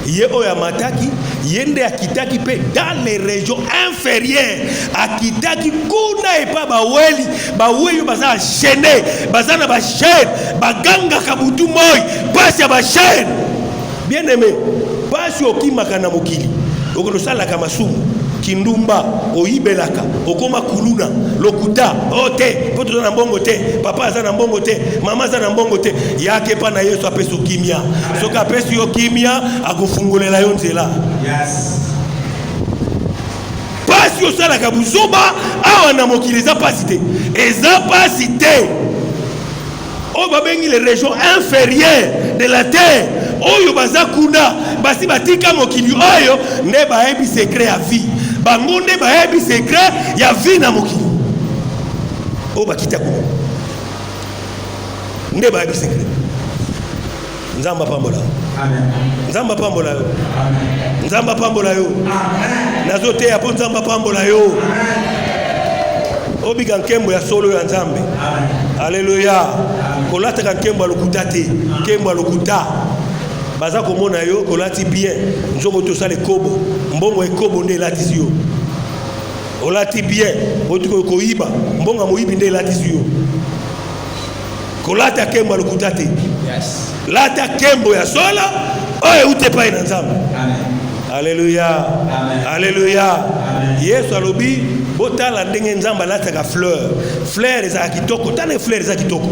ye oyamataki yende akitaki pe dans les régions inférieures akitaki kuna epa baweli baza chaîné baza na ba chaîne baganga kabutu moy pasi ya ba chaîne. Bien aimé, pasi okimaka na mokili okono sala kama sumu kindumba oibelaka okoma kuluna lokuta ote poto na mbongo te papa aza na mbongo te mama aza na mbongo te yake pa na Yesu apeso kimia soka apeso yo kimia akufungulela yo nzela. Yes. Pasi yo sala ka buzoba awa na mokili za pasite eza pasite o babengi les régions inférieures de la terre oyo baza kuna basi batika mokili oyo ne baebi secret ya vie bango nde bayebi secret ya vie na mokili o bakita kuna nde bayebi secret. Nzamba pambola. Amen. Nzamba pambola yo. Amen. Nzamba pambola yo. Amen. Nazote ya po nzamba pambola yo. Amen. Obiga nkembo ya solo ya nzambe. Amen. Alléluia. Kolata ka nkembo lokuta te, nkembo lokuta. Baza komona yo kolati bien nzoko to sale kobo mbongo ekobo nde lati yo olati bien otuko koiba mbonga moibi nde lati yo kolata kembo lokutate. Yes. Lata kembo ya sola oye ute pa ina nzambe. Amen. Alléluia. Amen. Alléluia. Amen. Yesu alobi botala ndenge nzamba lata ka fleur za kitoko tane fleur za kitoko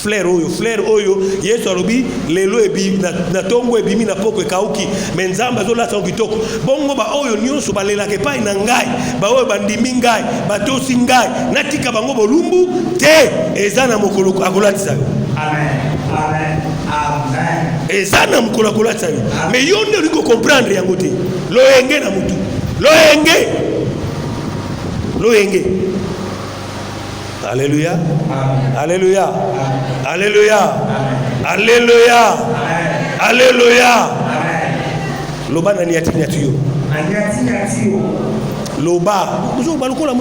fleur oyo Yesu alobi lelo ebi na tongo ebimi na poko ekauki menzamba zo lata kitoko bongo ba oyo nyonso balelaka epai na ngai ba oyo bandimi ngai batosi ngai natika bango bolumbu te eza na mokolo akolatisa yo. Amen. Amen. Amen. Eza na mokolo akolatisa yo. Mais yo nde liko comprendre yango te loyenge na mutu loyenge. Alléluia. Amen. Alléluia. Amen. Alléluia. Amen. Alléluia. Amen. Alléluia. Amen. Loba na niati yo. Loba. Uzo balukola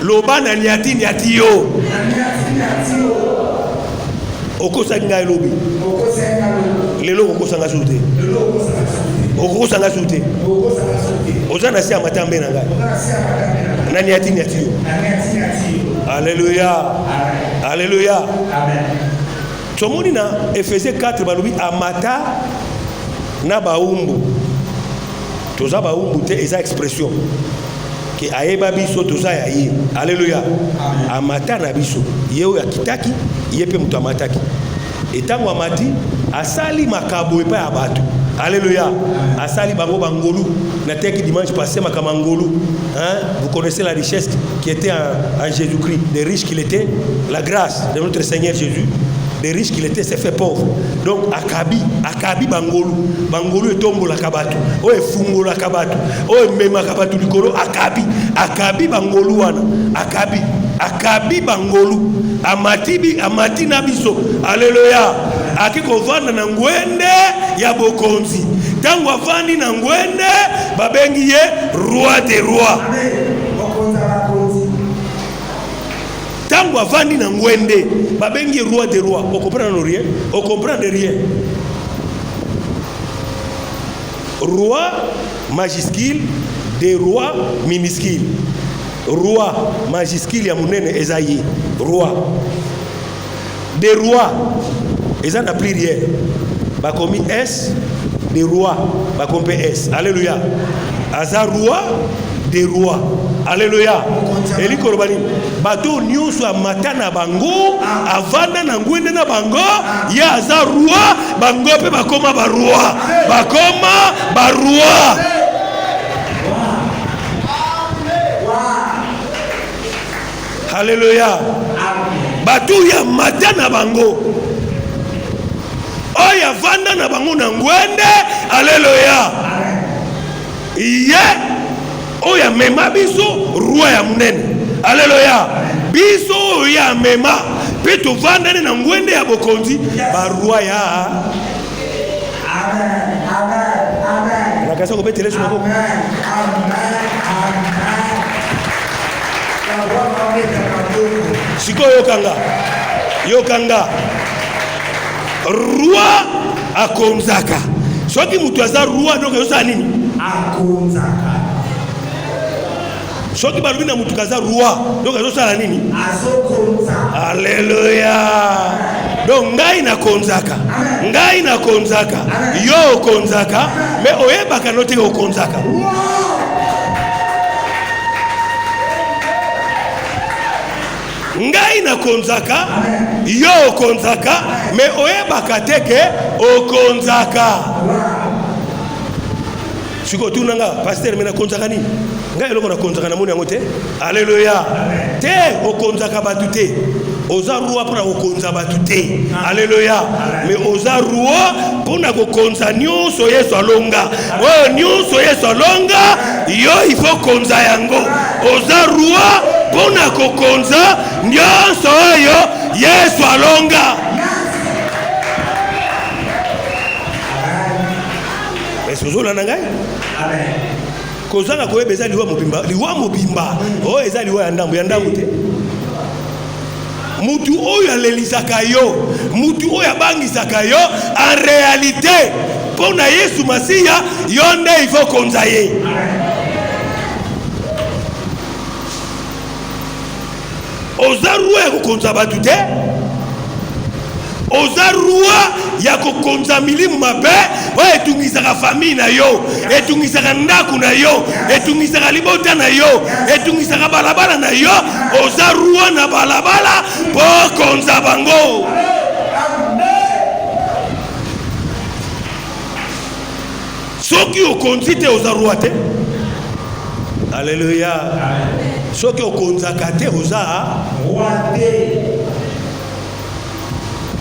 loba na niati yo. Okosa ngai lobi. Lelo okosa ngasute. Okosa ngasute. Ozana si amatambe na ngai. Na niati yo. Alléluia. Amen. Alléluia. Amen. Tomoni na Ephésiens 4 balobi amata na baumbu. toza ba umbute eza expression ke ayeba biso toza ya ye. Alléluia. Amata na biso yeo ya kitaki yepe mutu amataki etango amati asali makabo epa ya bato. Alléluia. Asali bango bangolu na teki dimanche passé makamangolu. Vous connaissez la richesse qui était en Jésus-Christ, des riches qu'il était, la grâce de notre Seigneur Jésus. Des riches qu'il était s'est fait pauvre. Donc akabi bangolu etombo la kabatu. O efungo la kabatu. O mema kabatu likolo akabi bangolu wana. Akabi bangolu amati na biso. Alléluia. Akiko vanda na ngwende ya bokonzi. Tango avandi na ngwende babengi ye roi des rois. Tango avandi na ngwende babengi roi des rois. On comprend rien? On comprend rien. Roi majuscule, des rois minuscule. Roi majuscule ya munene ezayi. Roi. Des rois. Ils ont appris rien. Bah commis S, des rois. Bah commis S. Alléluia. Aza roi, des rois. Alléluia. Eli korobani. Bato nyusu matana bango, avanda na ngwende na bango, ya aza roi, bango pe bakoma ba roi. Bakoma ba roi. Alléluia. Bato ya matana bango. Oya vanda na bango na ngwende. Alléluia. Iye oya mema biso roi ya munene. Alléluia. Biso ya mema peto vanda na ngwende ya bokonzi ba roi ya. Amen. Nakasa ko betele suma ko. Siko yokanga roi akonzaka. Soki mutu aza roi donc yosa nini? Akonzaka. Soki balubi na mutu kaza roi donc yosa nini? Azokonzaka. Alléluia. Donc ngai na konzaka. Ngai na konzaka. Yo konzaka mais oyebaka note ko konzaka. Ngai na konzaka, yo konzaka, me oyebaka teke okonzaka. Siko tunanga pasteur mena konzaka nini? Ngai eloko na konzaka na moni yango te. Alléluia. Te okonzaka batu te. Oza roi pona okonza batu te. Alléluia. Me oza roi pona kokonza nyonso Yesu alonga. Oyo nyonso Yesu alonga, yo ifo konza yango. Oza roi pona kokonza nyonso oyo Yesu alonga. Esozola na ngai? Amen. Kozanga koyeba eza liwa mobimba. O eza liwa ya ndambu te. Mutu oyo alelisaka yo, mutu oyo abangisaka yo, en réalité pona Yesu Masiya yo nde ifo konza ye. Oza roi ya kukonza batu te. Oza roi ya kukonza milimu mabe. Oyo etungisaka famille na yo, etungisaka ndaku na yo, etungisaka libota na yo, etungisaka balabala na yo. Oza roi na balabala po konza bango. Soki okonzi te oza roi te. Alléluia. Soki okonzaka te oza roi te.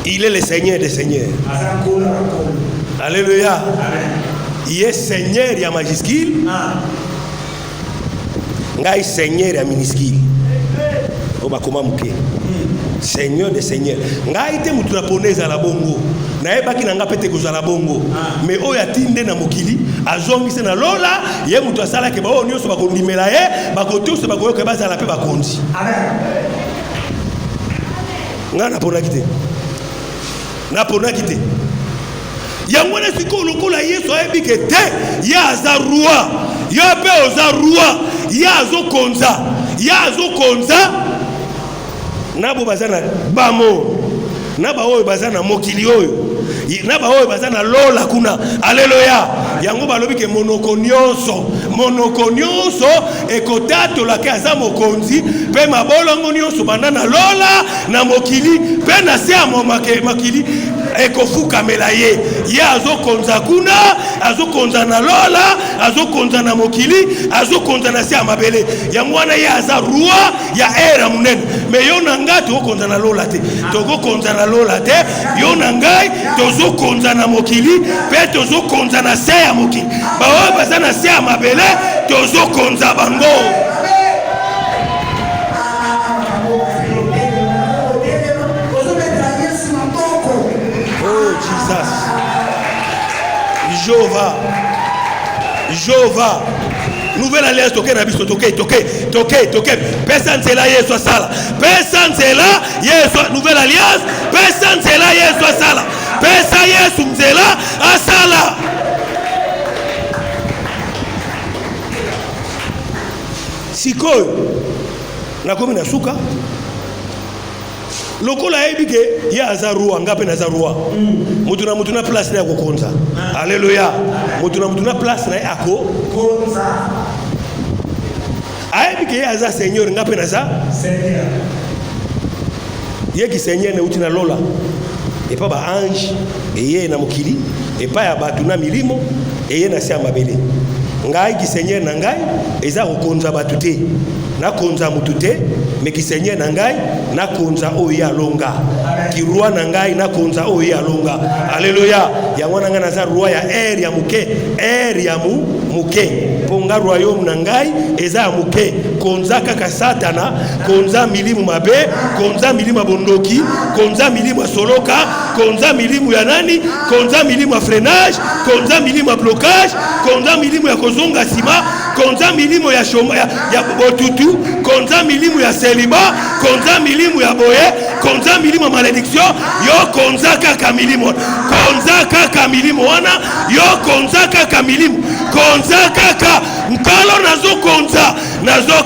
Il est le Seigneur des seigneurs. Alléluia. Il est Seigneur ya majuscule. Ngai Seigneur ya minuscule. Oba koma muke. Seigneur des seigneurs. Ngai te mutu na poneza la bongo. Na ebaki na nga pete kozala bongo. Mais oya tinde na mokili azongise na lola ye mutu asala ke ba o nyonso bakondimela ye bakotuso bakoyoka bazala pe bakonzi. Amen. Nga na pona kite. Na pona kite. Yango na siko lokola Yesu ayebi ke te ya aza roi. Ya pe oza roi. Ya azo konza. Ya azo konza. Nabo bazana bamo. Naba oyo bazana mokili oyo. na ba oyo baza na lola kuna. Alléluia. Yango balobi ke monoko nyonso ekotatola ke aza mokonzi pe mabolongo nyonso banda na lola na mokili pe na se ya makili ekofukamela ye azokonza kuna, azokonza na lola, azokonza na mokili, azokonza na se ya mabele. Yango wana ye aza roi ya era munene. Me yo na ngai tokonza na lola te, tokonza na lola te. Yo na ngai tozokonza na mokili pe tozokonza na se ya mokili. Ba oyo baza na se ya mabele tozokonza bango. Jova. Nouvelle alliance toke na biso toke. Pesa nzela Yesu asala. Pesa nzela Yesu nouvelle alliance. Pesa nzela Yesu asala. Pesa Yesu nzela asala. Sikoyo nakomi na suka. Lokola ebike ya azarua ngape na zarua. Mutu na place na kokonza. Alléluia. Mutu na place na ako konza. Aebike ya aza seigneur ngape na za seigneur. Yeki seigneur ne uti na lola. E pa ba ange eye na mokili e pa ya batu na milimo eye na se mabele. Ngai ki seigneur na ngai eza kokonza batu te. Na konza mutu te, me ki seigneur na ngai na konza oyo ya longa. Ki roi na ngai na konza oyo ya longa. Alléluia. Yango na ngai na za roi ya ya muke, ya muke. Ponga royaume na ngai eza ya muke. Konza kaka satana, konza milimu mabe, konza milimu bondoki, konza milimu soloka, konza milimu ya nani, konza milimu ya freinage, konza milimu ya blocage, konza milimu ya kozonga sima, konza milimu ya shoma ya botutu, konza milimu ya celibat, konza milimu ya boye, konza milimu ya malédiction. Yo konza kaka milimu, konza kaka milimu wana, yo konza kaka milimu, konza kaka nkalo nazo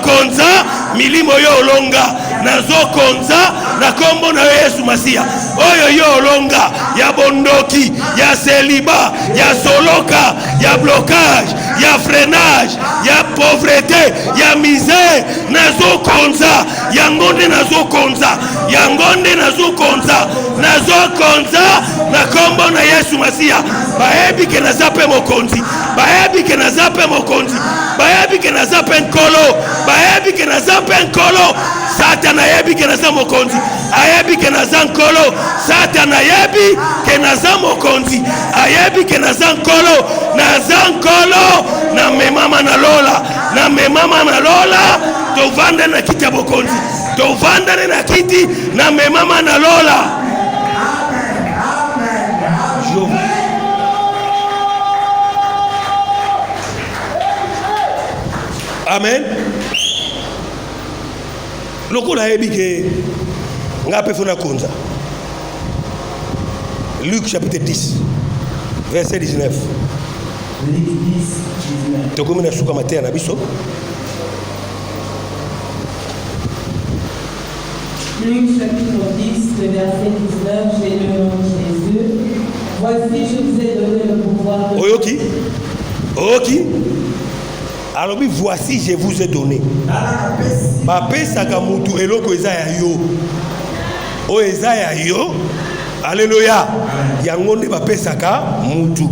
konza milimu yo olonga, nazo konza na kombo na Yesu Masia. Oyo yo olonga ya bondoki, ya celibat, ya soloka, ya blocage, ya freinage, ya pauvreté, ya misère, nazo konza, yangonde nazo konza, nazo konza na kombo na Yesu Masia. Baebi ke nazape mokonzi, baebi ke nazape mokonzi, baebi ke nazape nkolo, baebi ke nazape nkolo. Satan ayebi ke naza mokonzi, ayebi ke naza nkolo. Satan ayebi ke naza mokonzi, ayebi ke naza nkolo. Na memama na lola, tovanda na kiti ya bokonzi, tovanda na kiti na memama na lola. Amen. Lokola ebike ngape fona konza. Luc chapitre 10 verset 19. Tokomina suka matea na biso. Luc chapitre 10 le verset 19, j'ai le nom de Jésus. Voici je vous ai donné le pouvoir de... Oyoki. Alors voici je vous ai donné. Bapesa ka mutu eloko eza ya yo. O eza ya yo. Alléluia. Yango nde bapesa ka mutu.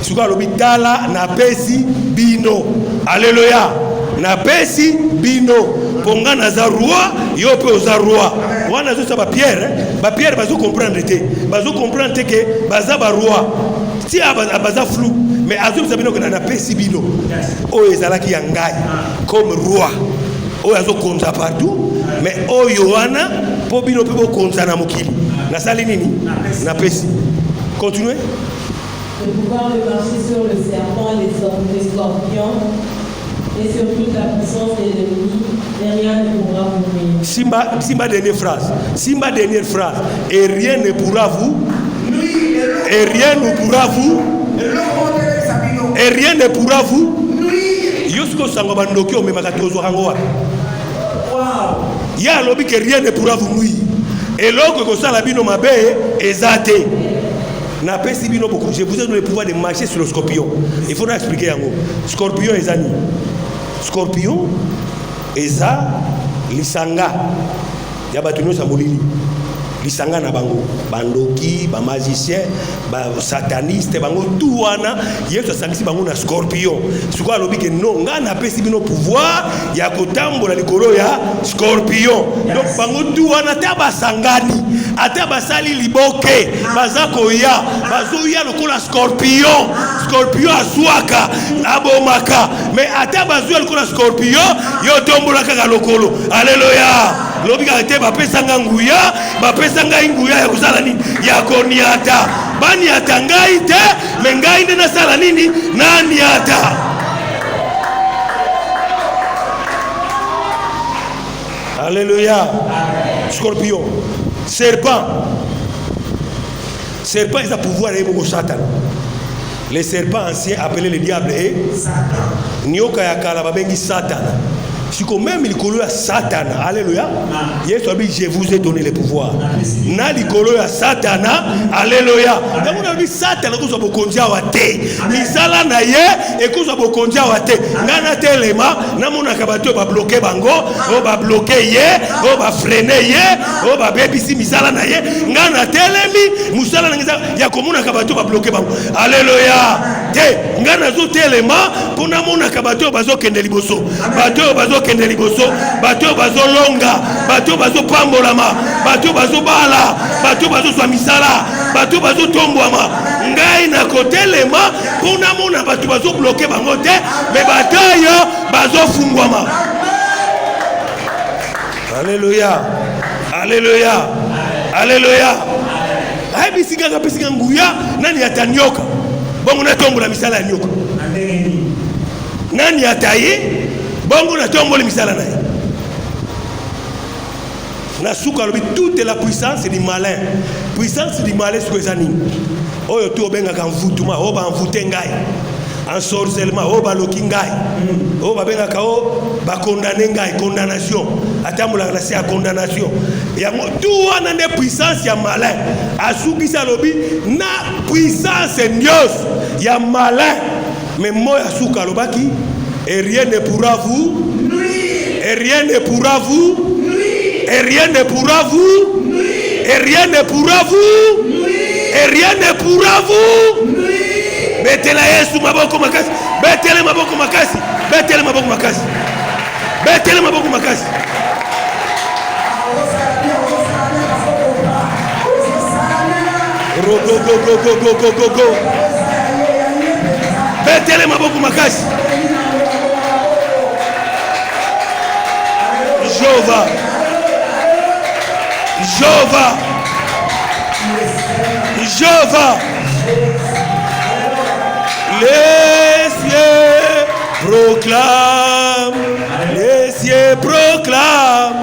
Suka alobi tala na pesi bino. Alléluia. Na pesi bino. Ponga na za roi, yo pe oza roi. Wana zo sa ba Pierre bazo comprendre te. Bazo comprendre que baza ba roi. Si abaza flou, mais azo sabino que na pesi bino. O ezalaki ya ngai comme roi. O azo konza partout, mais o Yohana po bino pe bo konza na mokili. Na sali nini? Na pesi. Continuez. De pouvoir le marcher sur le serpent et les scorpions et sur toute la puissance de l'ennemi, et rien ne pourra vous nuire. Simba dernière phrase. Et rien ne pourra vous. Et rien ne pourra vous. Et rien ne pourra vous. Yosko sango bandoki o memaka tozo hango wa. Ya lobi que rien ne pourra vous nuire. Et loko ko sala bino mabe ezate. Je vous ai donné le pouvoir de marcher sur le scorpion. Il faut nous expliquer yango. Scorpion est ani. Scorpion eza lisanga. Ya batunyo sa molili. Lisanga na bango. Bandoki, ba magicien, ba sataniste, bango tout wana, yesu asangisi bango na scorpion. Siko alobi ke non, nga na pesi bino pouvoir ya kotambola likolo ya scorpion. Donc bango tout wana ta basangani, ata basali liboke, bazako ya, bazoya lokola scorpion. Scorpion aswaka, abomaka, mais ata bazoya lokola scorpion, yo tombola kaka lokolo. Alléluia. Lobika te bapesanga nguya, bapesanga nguya ya kusala nini? Ya koniata. Bani ata ngai te, mengai nde na sala nini? Nani ata? Alléluia. Scorpion. Serpent. Serpent, il a pouvoir et beaucoup Satan. Les serpents anciens appelés le diable et Satan. Nyoka ya kala babengi Satan. Si même il colo à Satan, alléluia. Je vous ai donné le pouvoir. Na likolo ya Satana, alléluia. Donc on a dit Satan ko so bokonja wa te. Misala na ye e ko so bokonja wa te. Ngana telema na mona kabato ba bloquer bango, o ba bloquer ye, o ba freiner ye, o ba bebisi misala na ye. Ngana telemi musala na ngiza ya komuna kabato ba bloquer bango. Alléluia. Te ngana zo telema kuna mona kabato bazo kende liboso. Bato bazo kende liboso, bato bazo longa, bato bazo pambolama, bato bazo bala, bato bazo swamisala, bato bazo tombwama. Ngai na kotelema kuna mona bato bazo bloquer bango te, mais bato yo bazo fungwama. Alléluia. Alléluia. Alléluia. Ai bisinga ka bisinga nguya nani atanyoka. Bongo na tombola misala ya nyoka. Nani ataye? Bongo na tombola misala na ye. Na suka lobi toute la puissance du malin. Puissance du malin c'est quoi nini? Oyo to benga ka mvutuma, o ba mvute ngai. En sorcellement, o ba loki ngai. O ba benga ka o ba condamner ngai, condamnation. Atamula la c'est condamnation. Ya tout wana ne puissance ya malin. Asuki sa lobi na puissance nyos ya malin. Mais moi asuka lobaki et rien ne pourra vous nuire. Et rien ne pourra vous nuire. Et rien ne pourra vous nuire. Et rien ne pourra vous nuire. Et rien ne pourra vous nuire. Betela Yesu maboko makasi. Betele maboko makasi. Betele maboko makasi. Betele maboko makasi. Go go go go go go go go go. Betele maboko makasi. Jova. Jova. Jova. Les cieux proclament. Les cieux proclament.